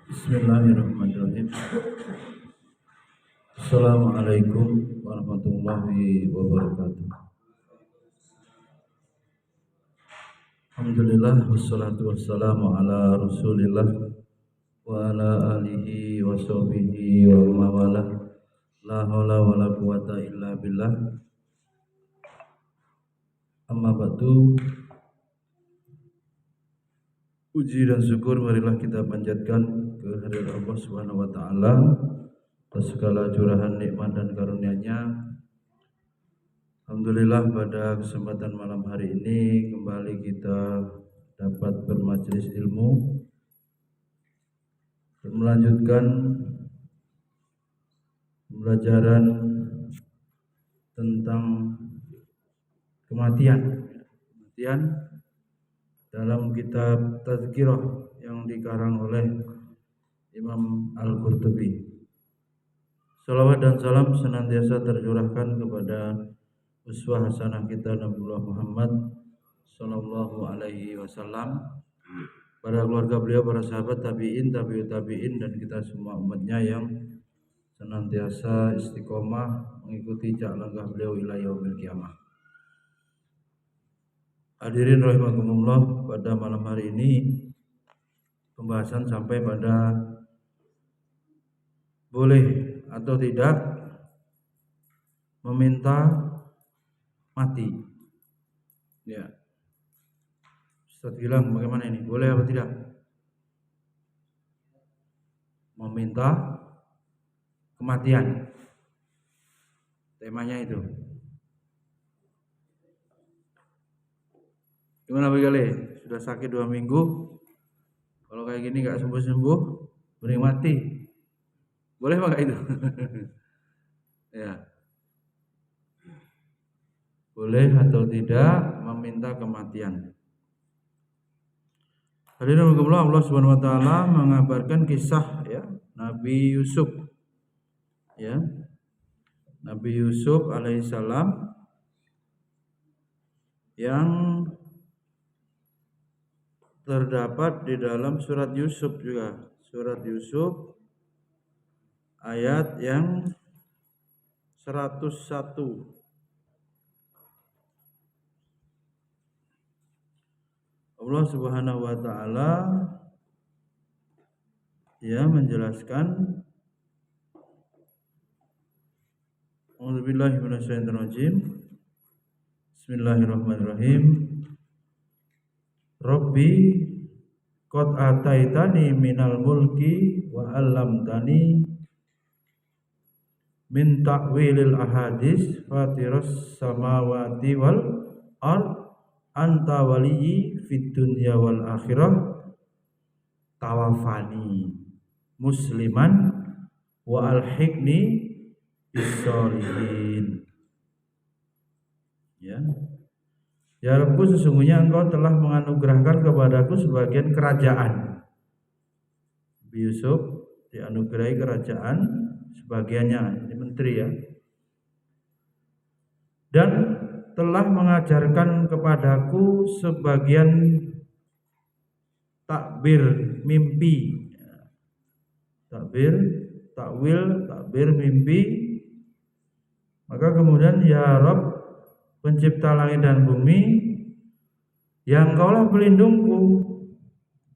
Bismillahirrahmanirrahim. Assalamualaikum warahmatullahi wabarakatuh. Alhamdulillah wassalatu wassalamu ala Rasulillah wa ala alihi wa sahbihi wa mawalah. La haula wala quwata illa billah. Amma ba'du. Puji dan syukur marilah kita panjatkan kehadirat Allah Subhanahu wa taala atas segala curahan nikmat dan karunia-Nya. Alhamdulillah pada kesempatan malam hari ini kembali kita dapat bermajelis ilmu dan melanjutkan pembelajaran tentang kematian dalam kitab Tazkirah yang dikarang oleh Imam Al-Qurtubi. Salawat dan salam senantiasa tercurahkan kepada uswah hasanah kita Nabiullah Muhammad sallallahu alaihi wasallam, pada keluarga beliau, para sahabat, tabi'in, tabi'ut tabi'in, dan kita semua umatnya yang senantiasa istiqomah mengikuti jak langkah beliau ila yaumil qiyamah. Hadirin rahimakumullah, pada malam hari ini pembahasan sampai pada boleh atau tidak meminta mati. Ya. Ustaz bilang bagaimana ini? Boleh atau tidak? Meminta kematian. Temanya itu. Gimana Begale? Sudah sakit 2 minggu. Kalau kayak gini gak sembuh-sembuh, mending mati. Boleh enggak itu? Ya. Boleh atau tidak meminta kematian. Hadirin Allah Subhanahu wa taala mengabarkan kisah ya Nabi Yusuf. Ya. Nabi Yusuf alaihissalam yang terdapat di dalam surat Yusuf juga. Surat Yusuf ayat yang 101. Allah Subhanahu wa taala ya menjelaskan, A'udzubillahi minasyaitonir rajim. Bismillahirrahmanirrahim. Rabbi qad ataitani minal mulki wa 'allamtani min ta'wilil ahadits fatiras samawati wal ard anta waliyyi fid dunya wal akhirah tawaffani musliman wa alhiqni bis-sholihin. Ya Rabbku, sesungguhnya Engkau telah menganugerahkan kepadaku sebagian kerajaan. Nabi Yusuf dianugerahi kerajaan sebagiannya, ini menteri ya. Dan telah mengajarkan kepadaku sebagian takbir mimpi. Takbir mimpi. Maka kemudian ya Rabb, pencipta langit dan bumi, yang Engkaulah pelindungku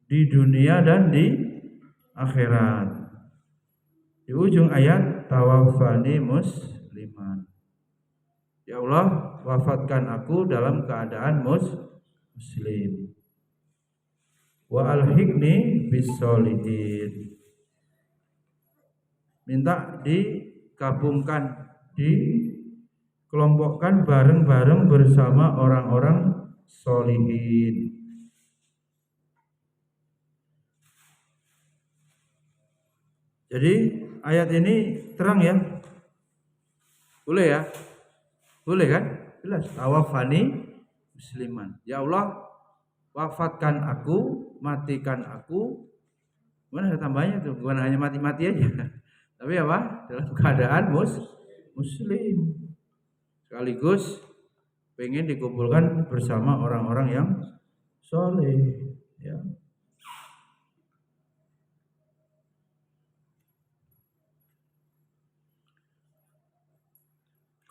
di dunia dan di akhirat. Di ujung ayat tawaffani musliman. Ya Allah, wafatkan aku dalam keadaan muslim. Wa alhiqni bis-sholihin. Minta digabungkan, dikelompokkan bareng-bareng bersama orang-orang sholihin. Jadi ayat ini terang ya. Boleh ya? Boleh kan? Jelas. Tawaffani musliman. Ya Allah, wafatkan aku, matikan aku. Mana ada tambahnya tuh? Bukan hanya mati-mati aja. Tapi apa? Dalam keadaan muslim. Sekaligus pengen dikumpulkan bersama orang-orang yang soleh. Ya.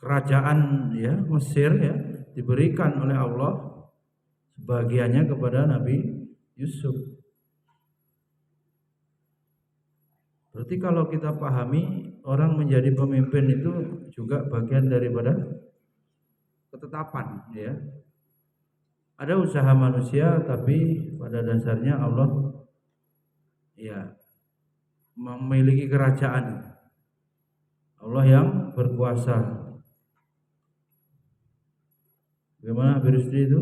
kerajaan ya Mesir ya diberikan oleh Allah sebagiannya kepada Nabi Yusuf. Berarti kalau kita pahami orang menjadi pemimpin itu juga bagian daripada ketetapan ya. Ada usaha manusia tapi pada dasarnya Allah ya memiliki kerajaan. Allah yang berkuasa. Bagaimana Birusdi itu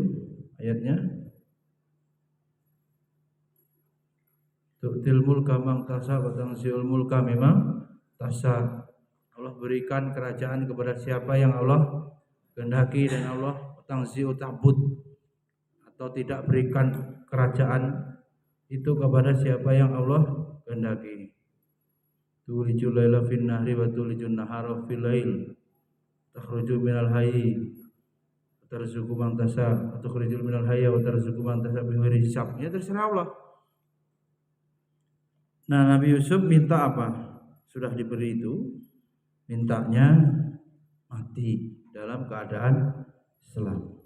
ayatnya? Tu'til mulka man tasha wa tanzi'ul mulka mimman tasha. Allah berikan kerajaan kepada siapa yang Allah kehendaki dan Allah tanzi'u ta'bud atau tidak berikan kerajaan itu kepada siapa yang Allah kehendaki. Tulijul laila fin nahri wa tulijun nahara fil lail. Takhruju minal hayyi wa tarzuqu man tasha wa tukhrijul minal hayyi wa tarzuqu man tasha bighairi hisab. Ya terserah Allah. Nah, Nabi Yusuf minta apa? Sudah diberi itu, mintanya mati dalam keadaan Islam.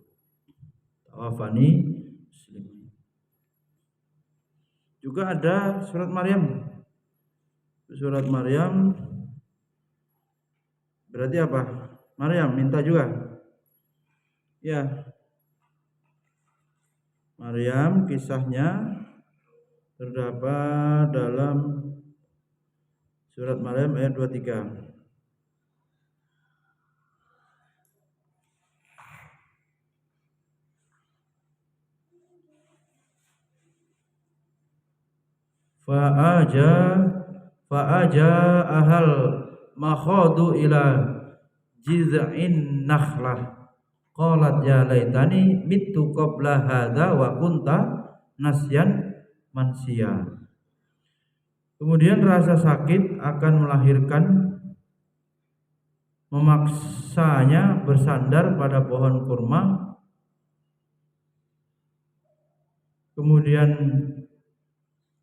Tawafani muslim. Juga ada surat Maryam. Surat Maryam berarti apa? Maryam minta juga. Ya. Maryam kisahnya terdapat dalam surat Maryam ayat 23. Fa'aja ahal makhadu ila jiz'in nakhlah qalat ya laitani mittu qabla hadza wa kunta nasyan mansia. Kemudian rasa sakit akan melahirkan memaksanya bersandar pada pohon kurma. Kemudian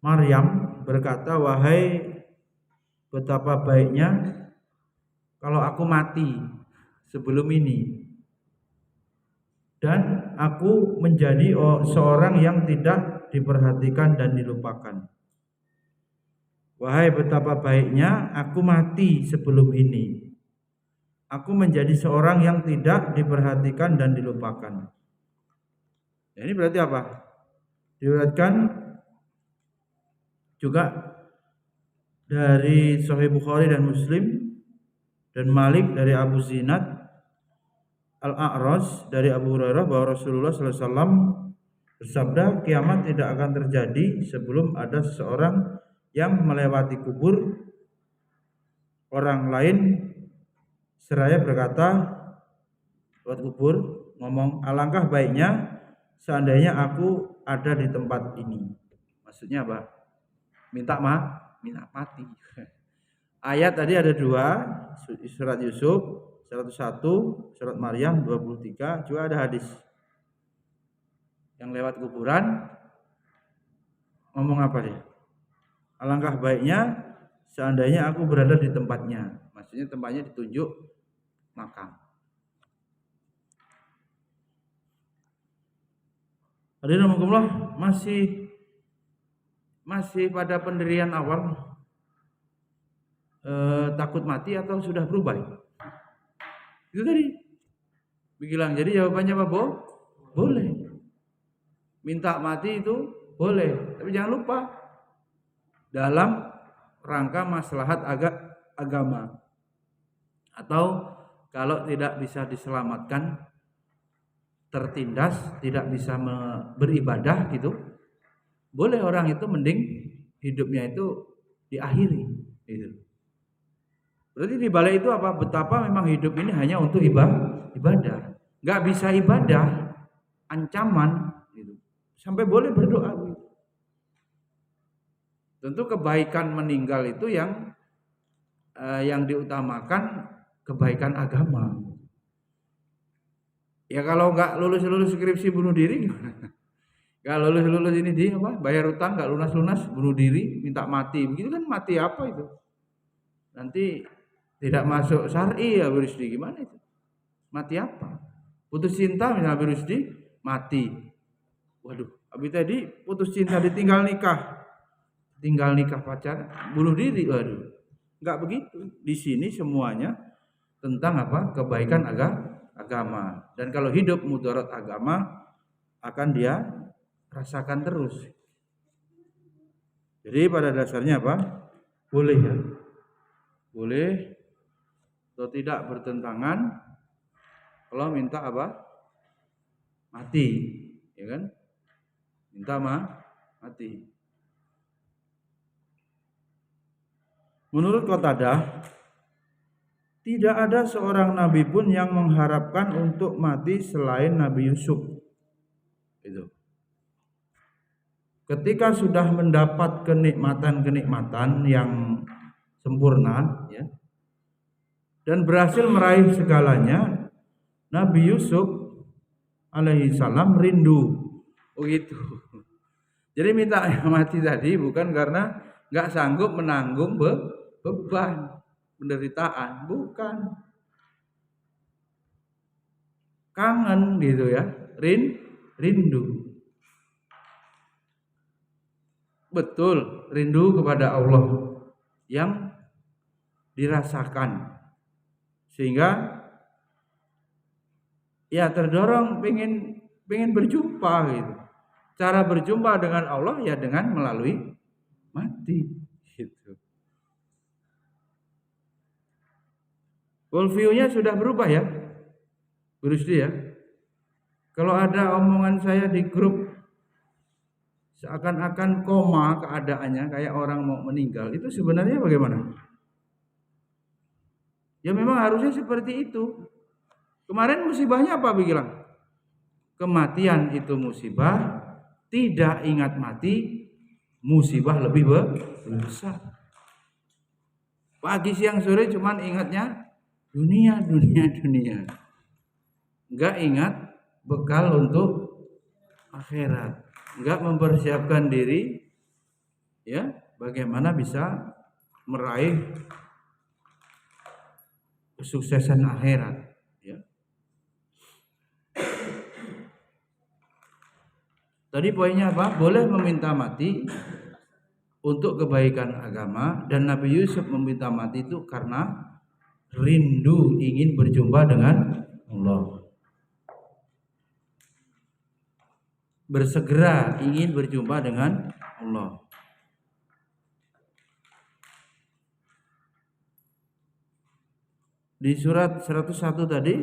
Maryam berkata, wahai betapa baiknya kalau aku mati sebelum ini dan aku menjadi seorang yang tidak diperhatikan dan dilupakan. Wahai betapa baiknya aku mati sebelum ini. Aku menjadi seorang yang tidak diperhatikan dan dilupakan. Ini berarti apa? Diriwayatkan juga dari Sahih Bukhari dan Muslim dan Malik dari Abu Zinad Al-A'raj dari Abu Hurairah bahwa Rasulullah SAW bersabda, kiamat tidak akan terjadi sebelum ada seseorang yang melewati kubur orang lain seraya berkata lewat kubur, ngomong alangkah baiknya seandainya aku ada di tempat ini. Maksudnya apa? Minta mati. Ayat tadi ada dua, surat Yusuf 101, surat Maryam 23, juga ada hadis yang lewat kuburan ngomong apa dia? Alangkah baiknya seandainya aku berada di tempatnya. Maksudnya tempatnya ditunjuk makam. Hadirin rahimakumullah, masih pada pendirian awal takut mati atau sudah berubah? Itu tadi bilang. Jadi jawabannya apa? Boleh. Minta mati itu boleh, tapi jangan lupa dalam rangka maslahat agama. Atau kalau tidak bisa diselamatkan, tertindas, tidak bisa beribadah gitu, boleh orang itu mending hidupnya itu diakhiri gitu. Berarti di balik itu apa? Betapa memang hidup ini hanya untuk ibadah. Nggak bisa ibadah, ancaman gitu. Sampai boleh berdoa gitu. Tentu kebaikan meninggal itu yang diutamakan kebaikan agama. Ya kalau nggak lulus skripsi bunuh diri gimana? Nggak lulus ini dia apa? Bayar utang nggak lunas bunuh diri, minta mati. Begitu kan mati apa itu? Nanti tidak masuk syar'i ya Burisdi, gimana itu? Mati apa? Putus cinta misalnya Abi Rusdi, mati. Waduh, Abi tadi putus cinta ditinggal nikah. Tinggal nikah pacar, bunuh diri. Waduh. Enggak begitu. Di sini semuanya tentang apa? Kebaikan agama. Dan kalau hidup mudarat agama akan dia rasakan terus. Jadi pada dasarnya apa? Boleh ya. Boleh atau tidak bertentangan kalau minta apa? Mati, ya kan? Minta mati. Menurut Qatadah, tidak ada seorang nabi pun yang mengharapkan untuk mati selain Nabi Yusuf. Itu. Ketika sudah mendapat kenikmatan-kenikmatan yang sempurna, ya, dan berhasil meraih segalanya, Nabi Yusuf alaihi salam rindu. Oh gitu. Jadi minta mati tadi bukan karena nggak sanggup menanggung beban penderitaan, bukan. Kangen gitu ya, rindu. Betul, rindu kepada Allah yang dirasakan. Sehingga ya terdorong pengen berjumpa gitu. Cara berjumpa dengan Allah ya dengan melalui mati gitu. Worldview-nya sudah berubah ya, Rusdi ya. Kalau ada omongan saya di grup seakan-akan koma keadaannya kayak orang mau meninggal, itu sebenarnya bagaimana? Ya memang harusnya seperti itu. Kemarin musibahnya apa bilang? Kematian itu musibah, tidak ingat mati musibah lebih besar. Pagi siang sore cuman ingatnya dunia. Enggak ingat bekal untuk akhirat. Enggak mempersiapkan diri ya bagaimana bisa meraih kesuksesan akhirat ya. Tadi poinnya apa? Boleh meminta mati untuk kebaikan agama, dan Nabi Yusuf meminta mati itu karena rindu ingin berjumpa dengan Allah. Bersegera ingin berjumpa dengan Allah. Di surat 101 tadi,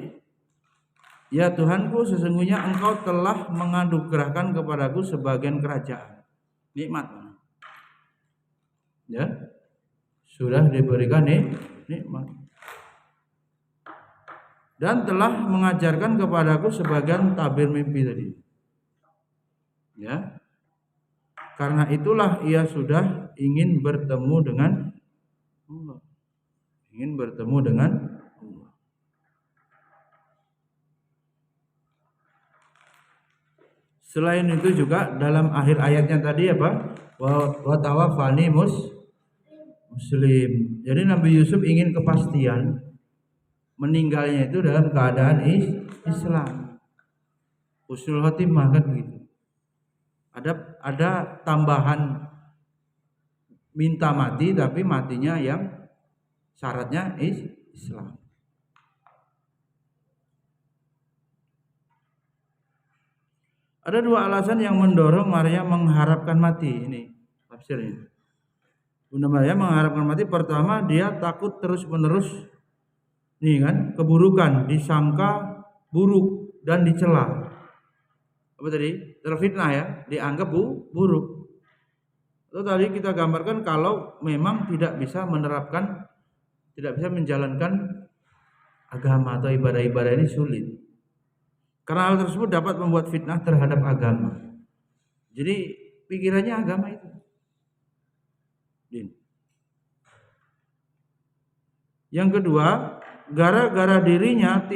ya Tuhanku, sesungguhnya Engkau telah menganugerahkan kepadaku sebagian kerajaan. Nikmat. Ya. Sudah diberikan nikmat. Dan telah mengajarkan kepadaku sebagian tabir mimpi tadi. Ya. Karena itulah ia sudah ingin bertemu dengan Allah. Ingin bertemu dengan Allah. Selain itu juga dalam akhir ayatnya tadi apa? Wa tawaffani muslim. Jadi Nabi Yusuf ingin kepastian meninggalnya itu dalam keadaan Islam. Husnul khotimah kan begitu. Ada tambahan minta mati tapi matinya yang syaratnya Islam. Ada dua alasan yang mendorong Maria mengharapkan mati, ini tafsirnya. Bunda Maria mengharapkan mati, pertama dia takut terus-menerus nih kan keburukan, disangka buruk dan dicela. Apa tadi? Terfitnah ya, dianggap buruk. Itu tadi kita gambarkan kalau memang tidak bisa menerapkan, tidak bisa menjalankan agama atau ibadah-ibadah ini sulit. Karena hal tersebut dapat membuat fitnah terhadap agama. Jadi pikirannya agama itu. Yang kedua, gara-gara dirinya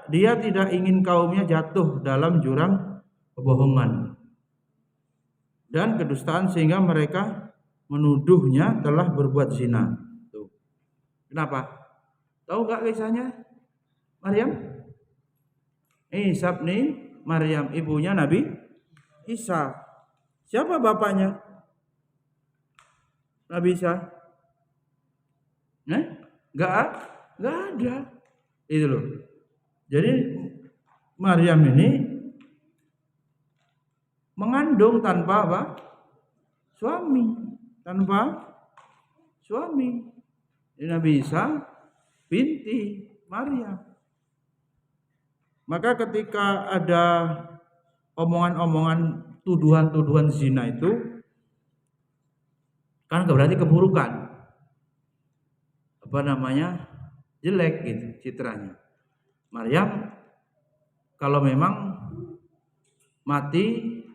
dia tidak ingin kaumnya jatuh dalam jurang kebohongan dan kedustaan sehingga mereka menuduhnya telah berbuat zina. Tuh. Kenapa? Tahu nggak kisahnya Maryam? Isa nih Maryam, ibunya Nabi Isa. Siapa bapaknya Nabi Isa? Enggak ada. Itu loh. Jadi Maryam ini mengandung tanpa apa? Tanpa suami. Ini Nabi Isa binti Maryam. Maka ketika ada omongan-omongan tuduhan-tuduhan zina itu kan berarti keburukan. Jelek gitu citranya. Maryam kalau memang mati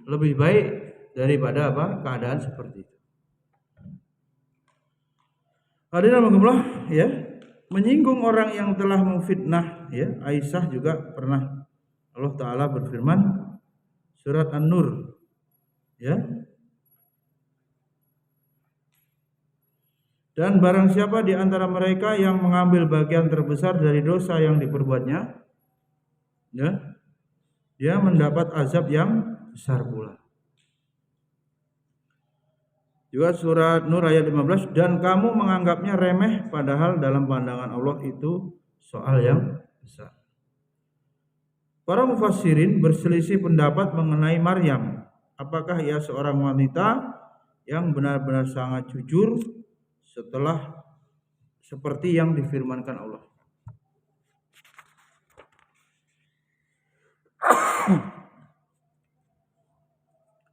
lebih baik daripada keadaan seperti itu. Hadirin rahimakumullah, ya, menyinggung orang yang telah memfitnah, ya. Aisyah juga pernah Allah Ta'ala berfirman surat An-Nur, ya. Dan barang siapa di antara mereka yang mengambil bagian terbesar dari dosa yang diperbuatnya, ya, dia mendapat azab yang besar pula. Juga surat Nur ayat 15, dan kamu menganggapnya remeh padahal dalam pandangan Allah itu soal yang besar. Para mufassirin berselisih pendapat mengenai Maryam. Apakah ia seorang wanita yang benar-benar sangat jujur setelah seperti yang difirmankan Allah.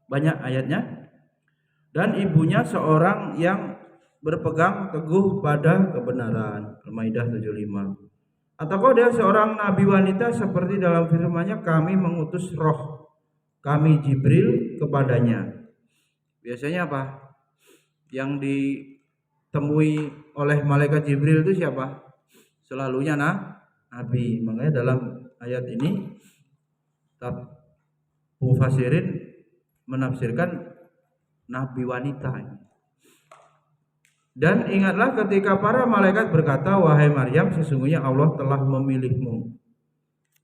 Banyak ayatnya. Dan ibunya seorang yang berpegang teguh pada kebenaran. Al-Maidah 75. Ataukah dia seorang nabi wanita seperti dalam firman-Nya, kami mengutus roh kami Jibril kepadanya. Biasanya apa? Yang ditemui oleh malaikat Jibril itu siapa? Selalunya nabi. Makanya dalam ayat ini mufassirin menafsirkan nabi wanita. Dan ingatlah ketika para malaikat berkata, wahai Maryam, sesungguhnya Allah telah memilihmu.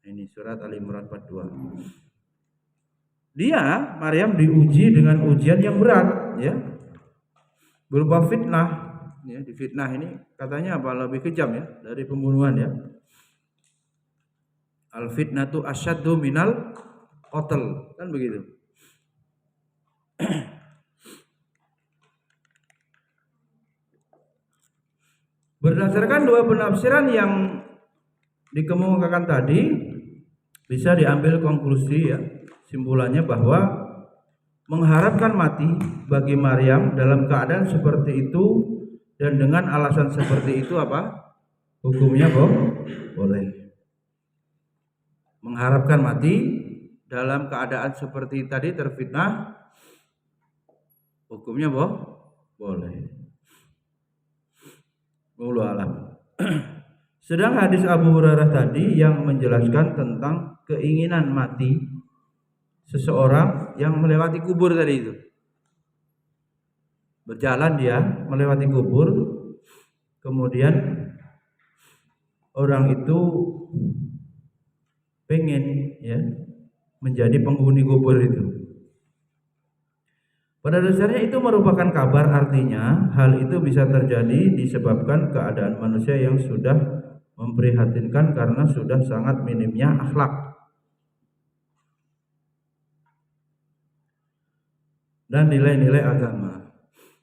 Ini surat Al-Imran 42. Dia Maryam diuji dengan ujian yang berat, ya, berupa fitnah. Ya, di fitnah ini katanya apa? Lebih kejam, ya, dari pembunuhan, ya. Al fitnatu asyaddu minal qatl, kan begitu. Berdasarkan dua penafsiran yang dikemukakan tadi, bisa diambil konklusi, ya, simpulannya bahwa mengharapkan mati bagi Maryam dalam keadaan seperti itu dan dengan alasan seperti itu apa? Hukumnya boleh. Mengharapkan mati dalam keadaan seperti tadi terfitnah, hukumnya boleh. Wallahu a'lam. Sedang hadis Abu Hurairah tadi yang menjelaskan tentang keinginan mati seseorang yang melewati kubur tadi itu. Berjalan dia melewati kubur, kemudian orang itu pengen, ya, menjadi penghuni kubur itu. Pada dasarnya itu merupakan kabar, artinya hal itu bisa terjadi disebabkan keadaan manusia yang sudah memprihatinkan karena sudah sangat minimnya akhlak dan nilai-nilai agama.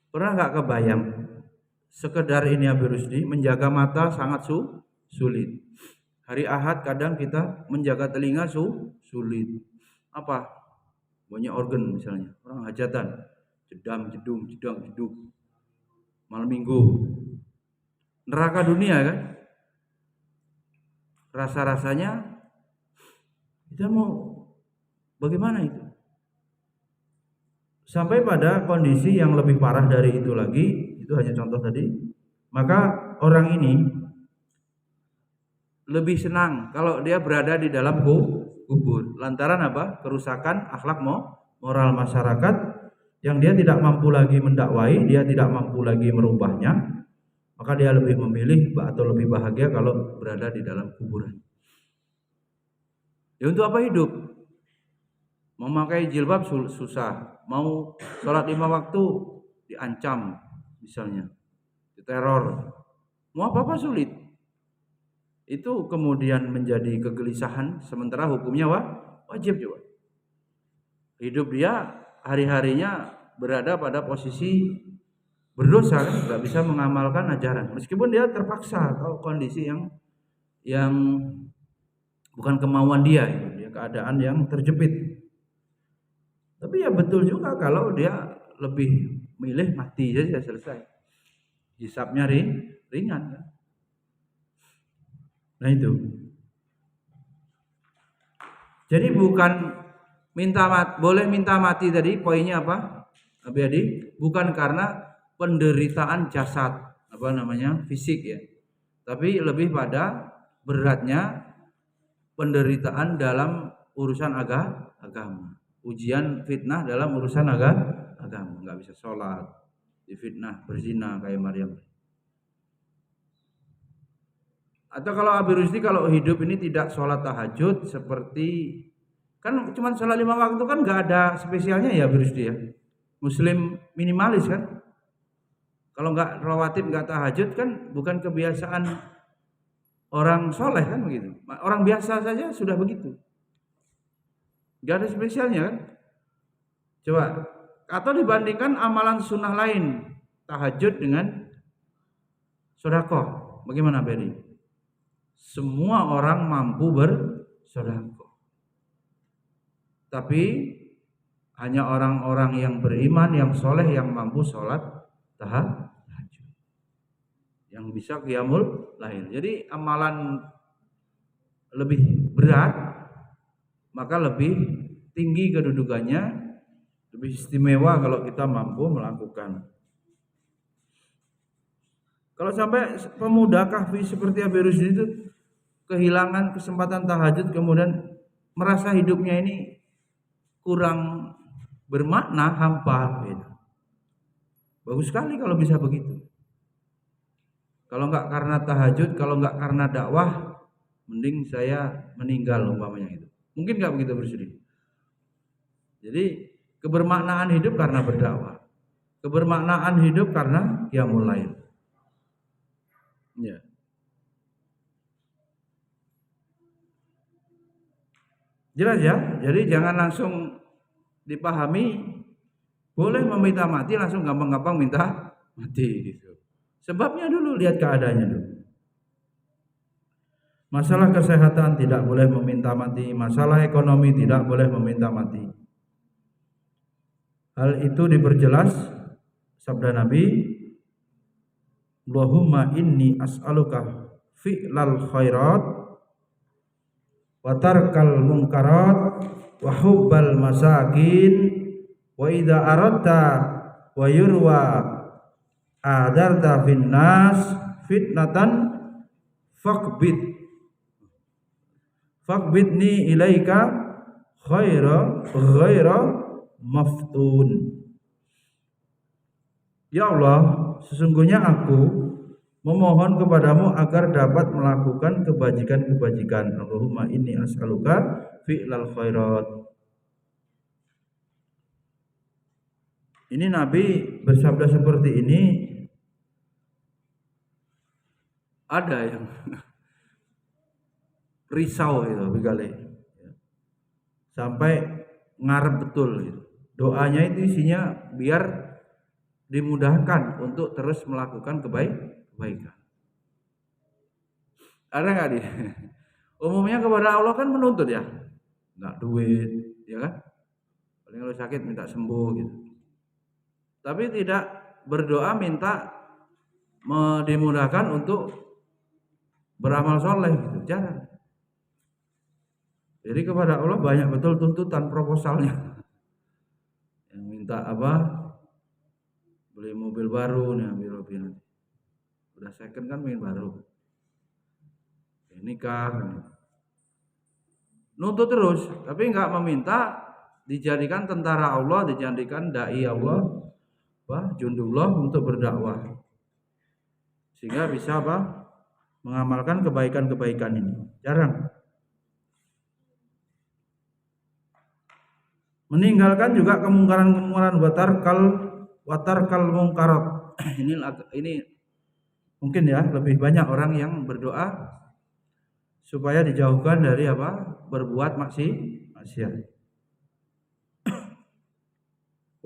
Pernah nggak kebayang sekedar ini Abi Rusdi menjaga mata sangat sulit. Hari Ahad kadang kita menjaga telinga sulit. Apa? Banyak organ misalnya, orang hajatan, jedam, jedung, jedang, jeduk. Malam Minggu, neraka dunia kan? Rasa-rasanya kita mau bagaimana itu? Sampai pada kondisi yang lebih parah dari itu lagi, itu hanya contoh tadi. Maka orang ini lebih senang kalau dia berada di dalam kubur. Lantaran apa? Kerusakan akhlak moral masyarakat yang dia tidak mampu lagi mendakwai, dia tidak mampu lagi merubahnya. Maka dia lebih memilih atau lebih bahagia kalau berada di dalam kuburan. Ya untuk apa hidup? Memakai jilbab susah, mau sholat 5 waktu diancam misalnya, diteror. Mau apa-apa sulit. Itu kemudian menjadi kegelisahan, sementara hukumnya wajib juga. Hidup dia hari-harinya berada pada posisi berdosa, kan? Nggak bisa mengamalkan ajaran. Meskipun dia terpaksa atau kondisi yang bukan kemauan dia, dia keadaan yang terjepit. Tapi ya betul juga kalau dia lebih milih mati saja selesai. Hisabnya ringan kan. Nah itu. Jadi bukan boleh minta mati tadi poinnya apa? Abi-adi, bukan karena penderitaan jasad fisik ya. Tapi lebih pada beratnya penderitaan dalam urusan agama. Ujian fitnah dalam urusan agama, nggak bisa sholat, difitnah berzina kayak Maryam. Atau kalau Abi Rusdi kalau hidup ini tidak sholat tahajud seperti kan cuma sholat 5 waktu kan nggak ada spesialnya ya Abi Rusdi ya. Muslim minimalis kan. Kalau nggak rawatib nggak tahajud kan bukan kebiasaan orang soleh kan begitu. Orang biasa saja sudah begitu. Nggak ada spesialnya kan. Coba atau dibandingkan amalan sunnah lain tahajud dengan sedekah, bagaimana Beri? Semua orang mampu bersedekah. Tapi hanya orang-orang yang beriman, yang soleh, yang mampu sholat tahajud, yang bisa qiyamul lail. Jadi amalan lebih berat, maka lebih tinggi kedudukannya, lebih istimewa kalau kita mampu melakukan. Kalau sampai pemuda kahfi seperti Abi Rusdi itu kehilangan kesempatan tahajud, kemudian merasa hidupnya ini kurang bermakna, hampa gitu. Bagus sekali kalau bisa begitu. Kalau enggak karena tahajud, kalau enggak karena dakwah, mending saya meninggal umpamanya itu. Mungkin enggak begitu Rusdi. Jadi kebermaknaan hidup karena berdakwah. Kebermaknaan hidup karena qiyamul lail. Ya. Jelas ya? Jadi jangan langsung dipahami boleh meminta mati langsung gampang-gampang minta mati gitu. Sebabnya dulu lihat keadaannya dulu. Masalah kesehatan tidak boleh meminta mati, masalah ekonomi tidak boleh meminta mati. Hal itu diperjelas sabda Nabi, Allahumma inni as'aluka fi'lal khairat wa tarkal munkarat wa hubbal masakin wa idza aradta wa yurwa adarta fin nas fitnatan faqbidni ilaika ghaira maftun. Ya Allah, sesungguhnya aku memohon kepadamu agar dapat melakukan kebajikan-kebajikan. Allahumma inni as'aluka fi'lal khairat. Ini Nabi bersabda seperti ini. Ada yang risau itu begale. Sampai ngarep betul gitu. Doanya itu isinya biar dimudahkan untuk terus melakukan kebaikan. Ada nggak dia? Umumnya kepada Allah kan menuntut ya, nggak duit, ya kan? Paling kalau sakit minta sembuh gitu. Tapi tidak berdoa minta dimudahkan untuk beramal soleh gitu, jarang. Jadi kepada Allah banyak betul tuntutan proposalnya. Yang minta apa? Beli mobil baru nih, ambil mobil nanti. Udah second kan main baru. Nikah. Nuntut terus, tapi enggak meminta dijadikan tentara Allah, dijadikan dai Allah, jundullah untuk berdakwah. Sehingga bisa mengamalkan kebaikan-kebaikan ini. Jarang. Meninggalkan juga kemungkaran-kemungkaran watarkal mungkarat. Ini mungkin ya lebih banyak orang yang berdoa supaya dijauhkan dari apa? Berbuat maksiat.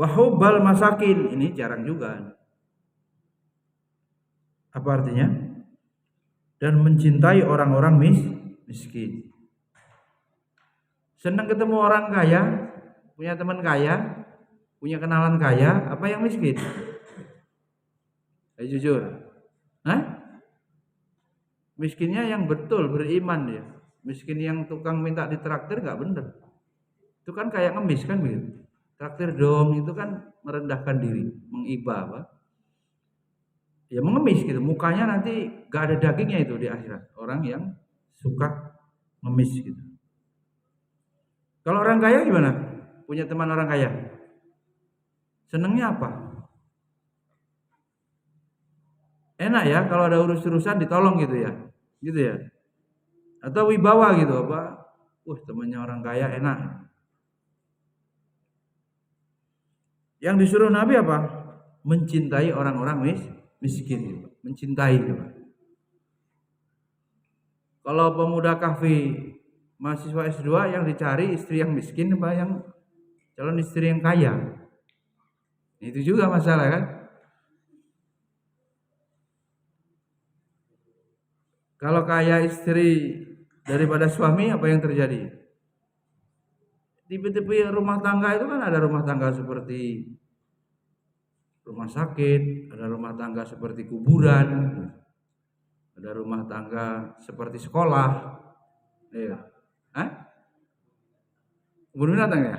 Wahubbal masakin, ini jarang juga. Apa artinya? Dan mencintai orang-orang miskin. Senang ketemu orang kaya, punya teman kaya, punya kenalan kaya, apa yang miskin? Ayo jujur. Hah? Miskinnya yang betul beriman dia. Miskin yang tukang minta ditraktir nggak bener. Itu kan kayak ngemis kan begitu. Traktir dong itu kan merendahkan diri, mengiba apa? Ya mengemis gitu. Mukanya nanti nggak ada dagingnya itu di akhirat. Orang yang suka ngemis gitu. Kalau orang kaya gimana? Punya teman orang kaya. Senengnya apa? Enak ya kalau ada urus-urusan ditolong gitu ya. Gitu ya. Atau wibawa gitu apa? Temannya orang kaya enak. Yang disuruh Nabi apa? Mencintai orang-orang miskin gitu. Mencintai gitu. Kalau pemuda kahfi mahasiswa S2 yang dicari istri yang miskin apa yang calon istri yang kaya? Itu juga masalah kan? Kalau kaya istri daripada suami apa yang terjadi? Tipe-tipe rumah tangga itu kan ada rumah tangga seperti rumah sakit, ada rumah tangga seperti kuburan, ada rumah tangga seperti sekolah. Iya. Hah? Kebun binatang ya?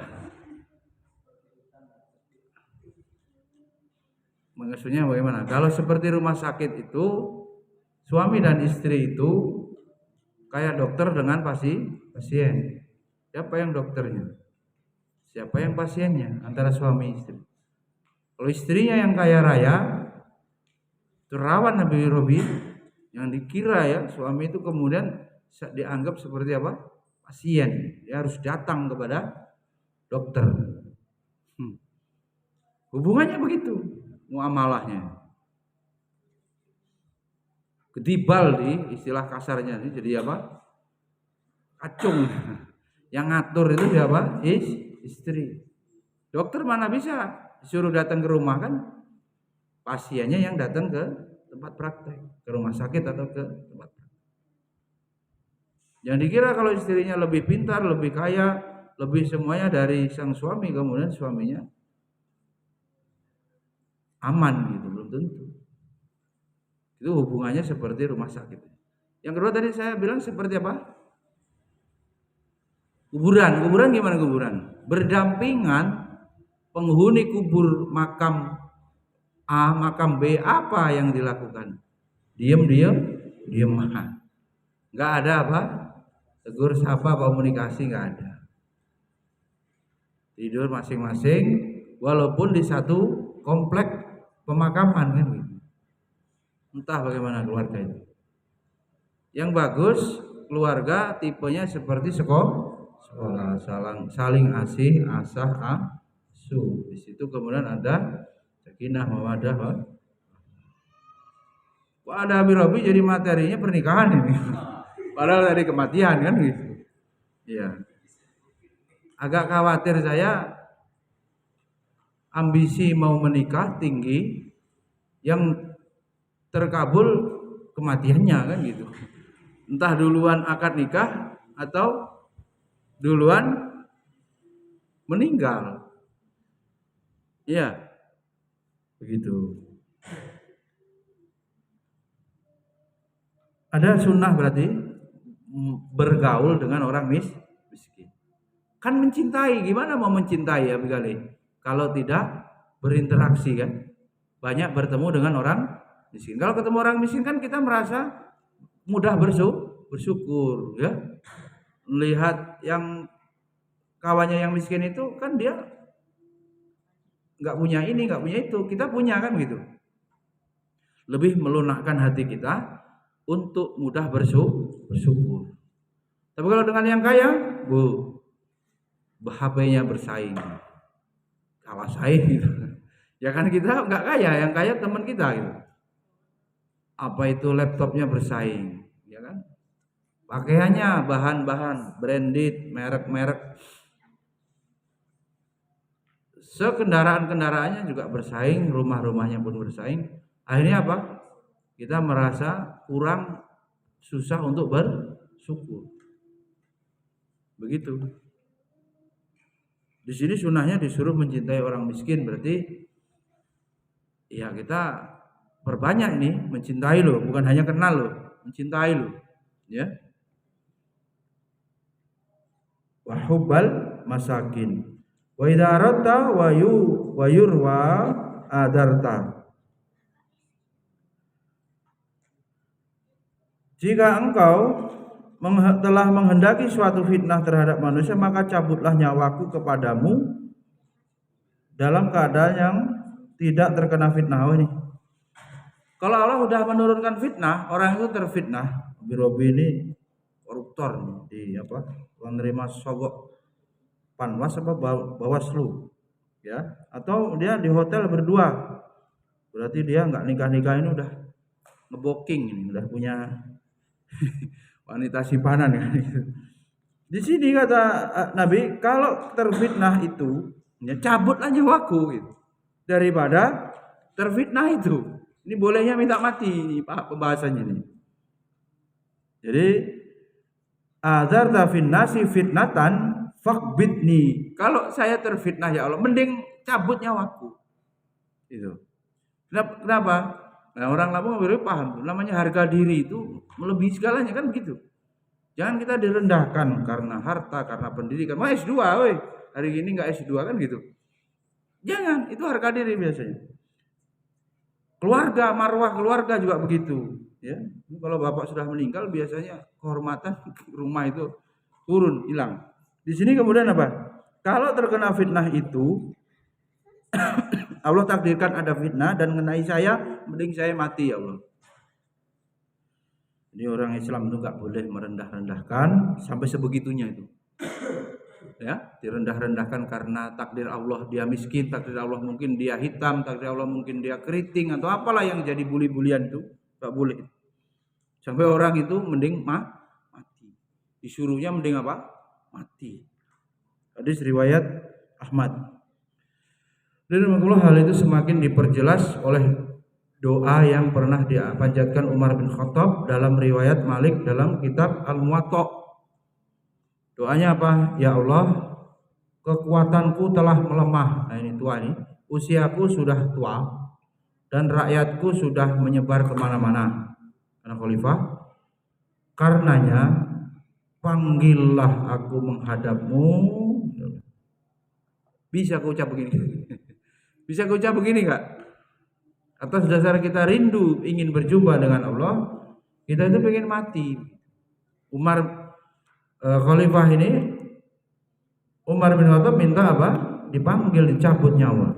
Maksudnya bagaimana? Kalau seperti rumah sakit itu suami dan istri itu kayak dokter dengan pasien. Siapa yang dokternya? Siapa yang pasiennya? Antara suami istri. Kalau istrinya yang kaya raya, itu rawan Nabi Robi yang dikira ya suami itu kemudian dianggap seperti apa? Pasien. Dia harus datang kepada dokter. Hubungannya begitu, muamalahnya. Kedibal di istilah kasarnya ini jadi apa? Kacung. Yang ngatur itu siapa? Istri. Dokter mana bisa disuruh datang ke rumah kan? Pasiennya yang datang ke tempat praktek, ke rumah sakit atau ke tempat praktek. Yang dikira kalau istrinya lebih pintar, lebih kaya, lebih semuanya dari sang suami, kemudian suaminya aman gitu, belum tentu. Itu hubungannya seperti rumah sakit. Yang kedua tadi saya bilang seperti apa? Kuburan gimana kuburan? Berdampingan penghuni kubur makam A, makam B, apa yang dilakukan? Diam. Nggak ada apa? Tegur sapa, komunikasi nggak ada. Tidur masing-masing, walaupun di satu komplek pemakaman kan gitu. Entah bagaimana keluarga itu. Yang bagus keluarga tipenya seperti sekolah saling asih asah asuh. Di situ kemudian ada sakinah mawaddah. Kok ada Abi jadi materinya pernikahan ini. Padahal dari kematian kan gitu. Iya. Agak khawatir saya ambisi mau menikah tinggi yang terkabul kematiannya kan gitu. Entah duluan akad nikah atau duluan meninggal. Iya. Begitu. Ada sunnah berarti bergaul dengan orang miskin. Kan mencintai, gimana mau mencintai ya Abi kalau tidak berinteraksi kan? Banyak bertemu dengan orang miskin. Kalau ketemu orang miskin kan kita merasa mudah bersyukur ya. Melihat yang kawannya yang miskin itu kan dia nggak punya ini, nggak punya itu, kita punya kan gitu. Lebih melunakkan hati kita untuk mudah bersyukur. Tapi kalau dengan yang kaya, HP-nya bersaing, kalah saing gitu. Ya kan kita nggak kaya, yang kaya teman kita gitu. Apa itu laptopnya bersaing, ya kan? Pakaiannya bahan-bahan branded, merek-merek. Sekendaraan-kendaraannya juga bersaing, rumah-rumahnya pun bersaing. Akhirnya apa? Kita merasa kurang, susah untuk bersyukur. Begitu. Di sini sunahnya disuruh mencintai orang miskin, berarti ya kita perbanyak ini mencintai lo, bukan hanya kenal lo, mencintai lo, ya. Wa hubbal masakin. Wa idza aratta wa yurwa adarta. Jika engkau telah menghendaki suatu fitnah terhadap manusia, maka cabutlah nyawaku kepadamu dalam keadaan yang tidak terkena fitnah. Oh ini. Kalau Allah sudah menurunkan fitnah, orang itu terfitnah. Robi ini koruptor nih, di apa? Menerima sogok panwas apa bawaslu, ya? Atau dia di hotel berdua, berarti dia nggak nikah ini udah ngeboking ini, udah punya wanita simpanan ya. Di sini kata Nabi, kalau terfitnah itu, ya cabutlah nyawaku gitu. Daripada terfitnah itu. Ini bolehnya minta mati ini pembahasannya ini. Jadi adzarta fin nasi fitnatan faqbidni. Kalau saya terfitnah ya Allah, mending cabut nyawaku. Itu. Kenapa? Nah, orang Lampung baru paham, namanya harga diri itu melebihi segalanya kan begitu. Jangan kita direndahkan karena harta, karena pendidikan. Mau S2, woi. Hari ini enggak S2 kan gitu. Jangan, itu harga diri biasanya. Keluarga, marwah keluarga juga begitu, ya. Kalau bapak sudah meninggal biasanya kehormatan rumah itu turun, hilang. Di sini kemudian apa? Kalau terkena fitnah itu Allah takdirkan ada fitnah dan mengenai saya, mending saya mati ya Allah. Jadi orang Islam itu nggak boleh merendah-rendahkan sampai sebegitunya itu. Ya, direndah-rendahkan karena takdir Allah dia miskin, takdir Allah mungkin dia hitam, takdir Allah mungkin dia keriting atau apalah yang jadi bully-bulian itu, nggak boleh. Sampai orang itu mending mati. Disuruhnya mending apa? Mati. Hadis riwayat Ahmad. Dan hal itu semakin diperjelas oleh doa yang pernah dipanjatkan Umar bin Khattab dalam riwayat Malik dalam kitab Al-Muwatta. Doanya apa? Ya Allah, kekuatanku telah melemah. Nah ini tua nih. Usiaku sudah tua dan rakyatku sudah menyebar kemana-mana. Karena khalifah. Karenanya panggillah aku menghadapmu. Bisa aku ucap begini? Bisa aku ucap begini enggak? Atas dasar kita rindu ingin berjumpa dengan Allah, kita itu pengen mati. Khalifah ini Umar bin Khattab minta apa? Dipanggil, dicabut nyawa.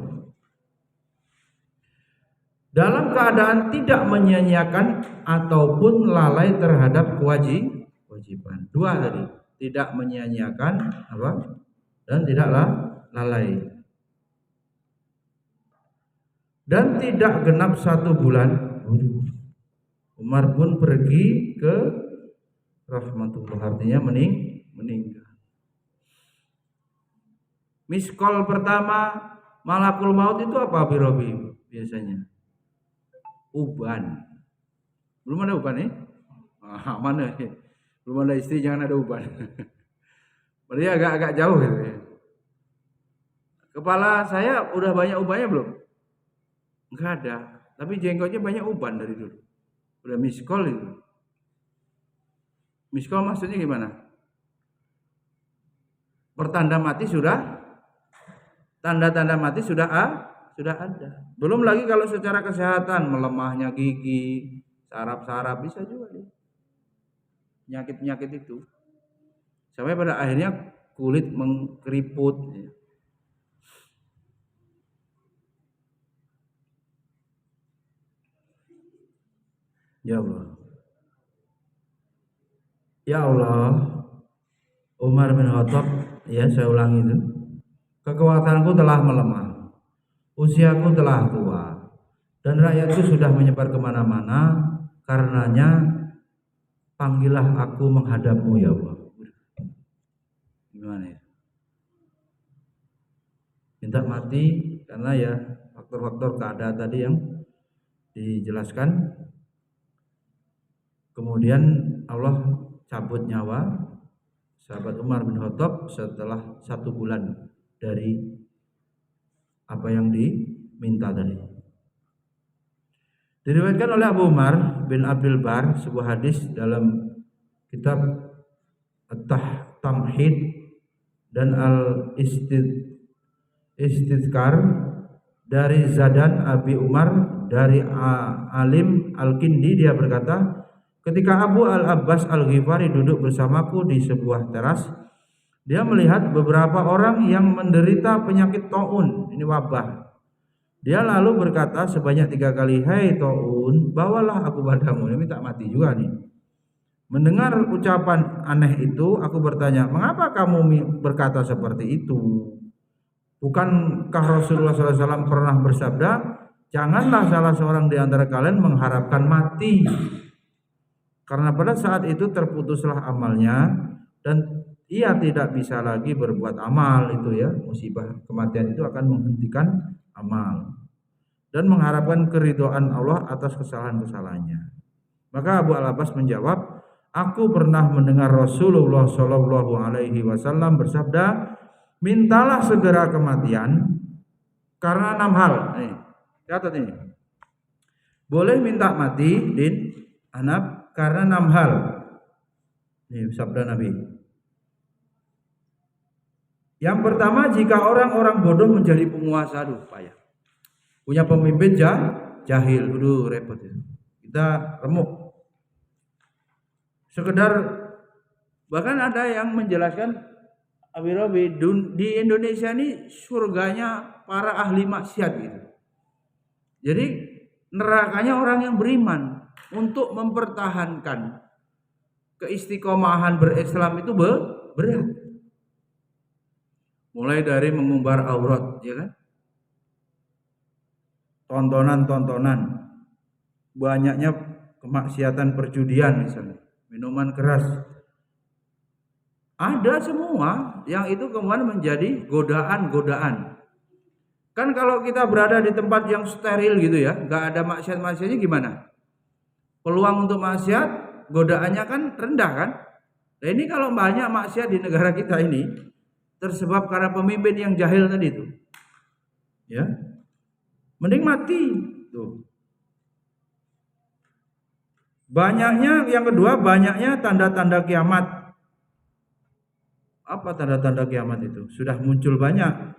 Dalam keadaan tidak menyia-nyiakan ataupun lalai terhadap kewajiban. Dua tadi, tidak menyia-nyiakan apa? Dan tidaklah lalai. Dan tidak genap 1 bulan, Umar pun pergi ke rahmatullah, artinya meninggal. Miskol pertama malakul maut itu apa Birobi biasanya? Uban. Belum ada uban nih? Mana? Belum ada istri jangan ada uban. Berarti agak jauh gitu ya. Kepala saya udah banyak ubannya belum? Enggak ada, tapi jenggotnya banyak uban dari dulu. Udah miskol itu. Miskol maksudnya gimana? Pertanda mati sudah, tanda-tanda mati sudah ada. Belum lagi kalau secara kesehatan, melemahnya gigi, saraf-saraf bisa juga ya. Penyakit-penyakit itu. Sampai pada akhirnya kulit mengkeriput ya. Ya Allah. Ya Allah, Umar bin Khattab Ya, saya ulangi itu. Kekuatanku telah melemah, usiaku telah tua, dan rakyatku sudah menyebar kemana-mana. Karenanya panggillah aku menghadapmu ya Allah. Gimana ya? Minta mati karena ya faktor-faktor keadaan tadi yang dijelaskan. Kemudian Allah cabut nyawa sahabat Umar bin Khattab setelah 1 bulan dari apa yang diminta tadi. Diriwayatkan oleh Abu Umar bin Abdul Bar sebuah hadis dalam kitab At-Tamhid dan Al-Istidkar dari Zadan Abi Umar dari Alim Al-Kindi, dia berkata, ketika Abu Al-Abbas Al-Ghifari duduk bersamaku di sebuah teras, dia melihat beberapa orang yang menderita penyakit taun, ini wabah. Dia lalu berkata sebanyak 3 kali, "Hai taun, bawalah aku padamu." Ini minta mati juga nih. Mendengar ucapan aneh itu, aku bertanya, "Mengapa kamu berkata seperti itu? Bukankah Rasulullah SAW pernah bersabda, janganlah salah seorang di antara kalian mengharapkan mati, karena pada saat itu terputuslah amalnya dan ia tidak bisa lagi berbuat amal." Itu ya, musibah kematian itu akan menghentikan amal dan mengharapkan keridhaan Allah atas kesalahan-kesalahannya. Maka Abu Al-Abbas menjawab, "Aku pernah mendengar Rasulullah Shallallahu Alaihi Wasallam bersabda, mintalah segera kematian karena 6 hal." Catat ini. Boleh minta mati, Din, anak, karena 6 hal. Ini sabda Nabi. Yang pertama, jika orang-orang bodoh menjadi penguasa, aduh payah. Punya pemimpin jahil, aduh repot itu. Kita remuk. Sekedar bahkan ada yang menjelaskan Abi Robi, di Indonesia ini surganya para ahli maksiat gitu. Jadi nerakanya orang yang beriman. Untuk mempertahankan keistiqomahan berislam itu berat. Mulai dari mengumbar aurat, ya kan? Tontonan-tontonan, banyaknya kemaksiatan perjudian misalnya, minuman keras. Ada semua yang itu kemudian menjadi godaan-godaan. Kan kalau kita berada di tempat yang steril gitu ya, nggak ada maksiat-maksiatnya gimana? Peluang untuk maksiat, godaannya kan rendah kan? Nah ini kalau banyak maksiat di negara kita ini, tersebab karena pemimpin yang jahil tadi itu, ya, mending mati tuh. Banyaknya, yang kedua, banyaknya tanda-tanda kiamat. Apa tanda-tanda kiamat itu? Sudah muncul banyak.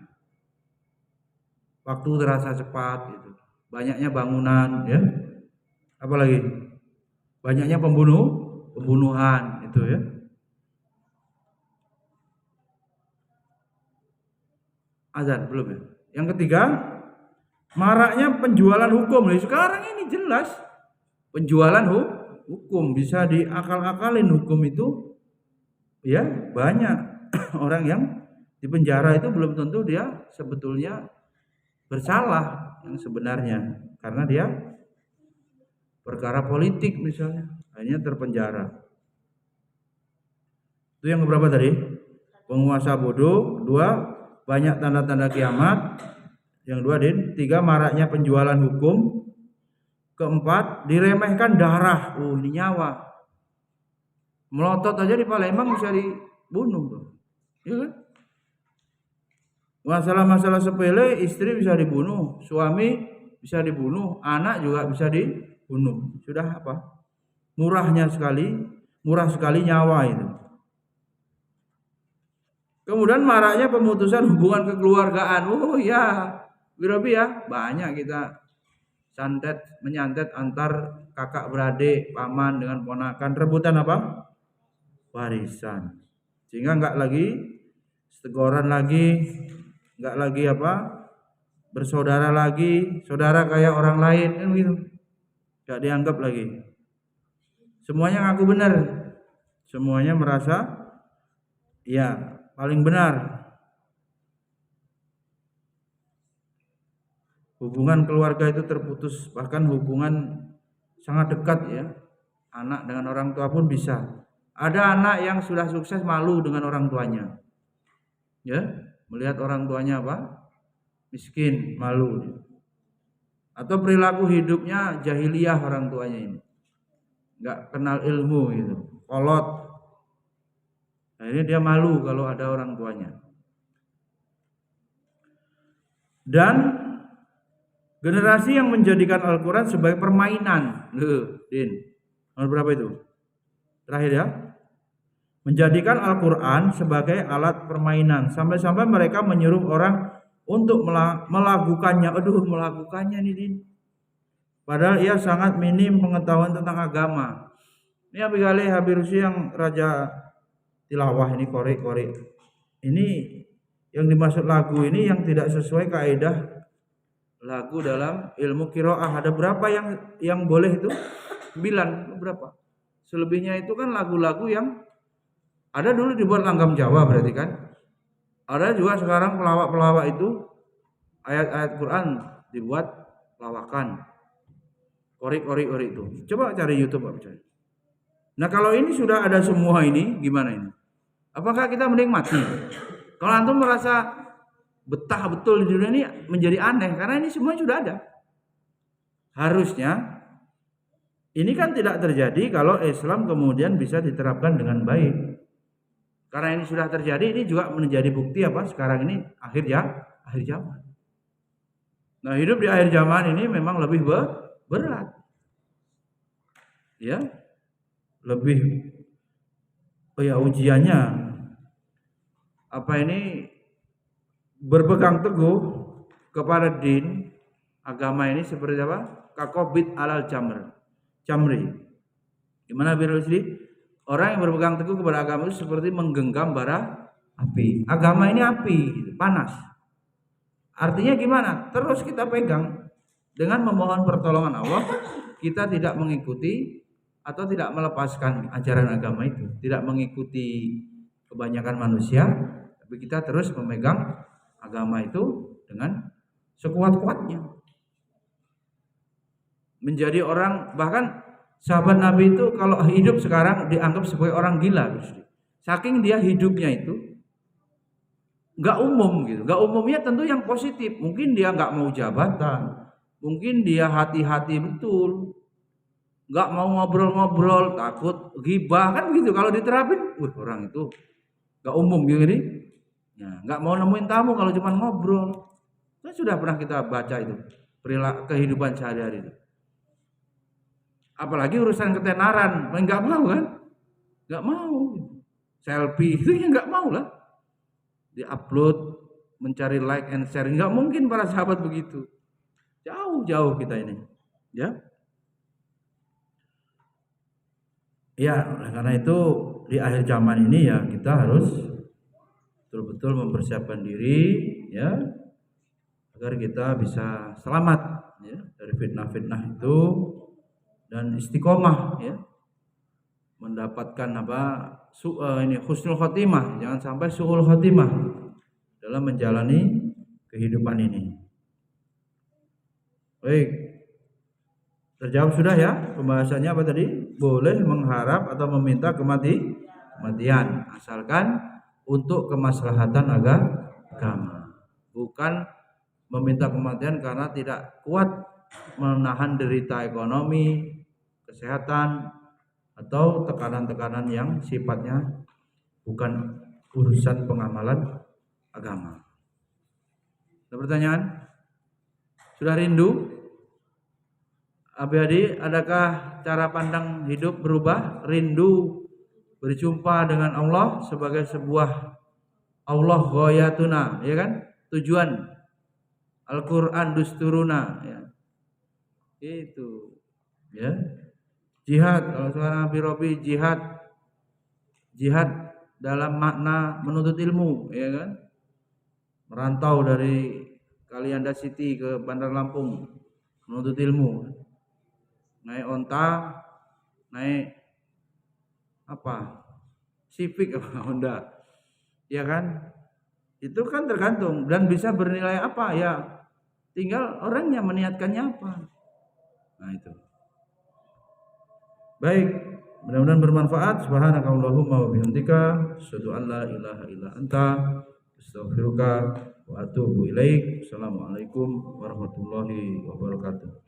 Waktu terasa cepat gitu. Banyaknya bangunan, ya. Apalagi banyaknya pembunuhan itu ya. Azan belum ya. Yang ketiga, maraknya penjualan hukum. Sekarang ini jelas penjualan hukum, bisa diakal-akalin hukum itu, ya banyak orang yang di penjara itu belum tentu dia sebetulnya bersalah yang sebenarnya, karena dia perkara politik misalnya hanya terpenjara. Itu yang keberapa tadi? Penguasa bodoh. 2, banyak tanda-tanda kiamat. Yang 2, Din. 3, maraknya penjualan hukum. 4, diremehkan darah. Ini nyawa. Melotot aja di Palembang bisa dibunuh tuh. Ya kan? Masalah-masalah sepele, istri bisa dibunuh, suami bisa dibunuh, anak juga bisa dibunuh. Sudah apa? Murah sekali nyawa itu. Kemudian maraknya pemutusan hubungan kekeluargaan. Oh ya, Wirobi ya, banyak kita menyantet antar kakak beradik, paman dengan ponakan, rebutan apa? Warisan. Sehingga enggak lagi teguran lagi, enggak lagi apa? Bersaudara lagi, saudara kayak orang lain kan gitu. Enggak dianggap lagi. Semuanya ngaku benar. Semuanya merasa ya paling benar. Hubungan keluarga itu terputus, bahkan hubungan sangat dekat ya. Anak dengan orang tua pun bisa. Ada anak yang sudah sukses malu dengan orang tuanya. Ya, melihat orang tuanya apa? Miskin, malu. Atau perilaku hidupnya jahiliyah orang tuanya ini. Enggak kenal ilmu gitu. Kolot. Nah, ini dia malu kalau ada orang tuanya. Dan generasi yang menjadikan Al-Quran sebagai permainan. Din. Nomor berapa itu? Terakhir ya. Menjadikan Al-Quran sebagai alat permainan. Sampai-sampai mereka menyuruh orang untuk melakukannya. Aduh, melakukannya nih, Din. Padahal ia sangat minim pengetahuan tentang agama. Ini Habib Rusi yang raja tilawah ini, korek. Ini yang dimaksud lagu ini yang tidak sesuai kaidah lagu dalam ilmu qiraah. Ada berapa yang boleh itu? 9, berapa? Selebihnya itu kan lagu-lagu yang ada dulu dibuat langgam Jawa berarti kan. Ada juga sekarang pelawak-pelawak itu ayat-ayat Quran dibuat lawakan. Korek itu. Coba cari YouTube Pak. Nah, kalau ini sudah ada semua ini, gimana ini? Apakah kita mending mati? Kalau antum merasa betah betul di dunia ini menjadi aneh karena ini semua sudah ada. Harusnya ini kan tidak terjadi kalau Islam kemudian bisa diterapkan dengan baik. Karena ini sudah terjadi, ini juga menjadi bukti apa? Sekarang ini akhir zaman. Nah, hidup di akhir zaman ini memang lebih berat. Ya. Lebih ujiannya apa ini berpegang teguh kepada din agama ini seperti apa? Kakobit alal jamri. Gimana Birusli? Orang yang berpegang teguh kepada agama itu seperti menggenggam bara api. Agama ini api, panas. Artinya gimana? Terus kita pegang dengan memohon pertolongan Allah, kita tidak mengikuti atau tidak melepaskan ajaran agama itu, tidak mengikuti kebanyakan manusia, tapi kita terus memegang agama itu dengan sekuat-kuatnya. Menjadi orang, bahkan sahabat Nabi itu kalau hidup sekarang dianggap sebagai orang gila, saking dia hidupnya itu nggak umum gitu. Nggak umumnya tentu yang positif. Mungkin dia nggak mau jabatan, mungkin dia hati-hati betul, nggak mau ngobrol-ngobrol, takut ghibah kan begitu. Kalau diterapin, orang itu nggak umum gitu nih. Ya, nggak mau nemuin tamu kalau cuma ngobrol. Kan sudah pernah kita baca itu perilaku kehidupan sehari-hari itu. Apalagi urusan ketenaran, nggak mau kan? Nggak mau. Selfie itu ya nggak mau lah. Di-upload, mencari like and share, nggak mungkin para sahabat begitu. Jauh-jauh kita ini, ya. Ya, karena itu di akhir zaman ini ya kita harus betul-betul mempersiapkan diri, ya, agar kita bisa selamat, ya, dari fitnah-fitnah itu. Dan istiqomah ya, mendapatkan husnul khotimah, jangan sampai su'ul khotimah dalam menjalani kehidupan ini. Baik, terjawab sudah ya pembahasannya apa tadi? Boleh mengharap atau meminta kematian asalkan untuk kemaslahatan agama, bukan meminta kematian karena tidak kuat menahan derita ekonomi, kesehatan, atau tekanan-tekanan yang sifatnya bukan urusan pengamalan agama. Ada pertanyaan? Sudah rindu? Abi-adi, adakah cara pandang hidup berubah? Rindu berjumpa dengan Allah sebagai sebuah Allah ghayatuna, ya kan? Tujuan Al-Quran dusturuna, ya. Itu, ya. Jihad, kalau sekarang Robi jihad dalam makna menuntut ilmu, ya kan? Merantau dari Kalianda City ke Bandar Lampung menuntut ilmu. Naik onta, naik apa? Civic apa Honda. Ya kan? Itu kan tergantung dan bisa bernilai apa ya, tinggal orangnya meniatkannya apa. Nah itu. Baik, mudah-mudahan bermanfaat. Subhanakallahumma wa bihamdika asyhadu an la ilaha illa anta astaghfiruka wa atubu ilaik. Assalamualaikum warahmatullahi wabarakatuh.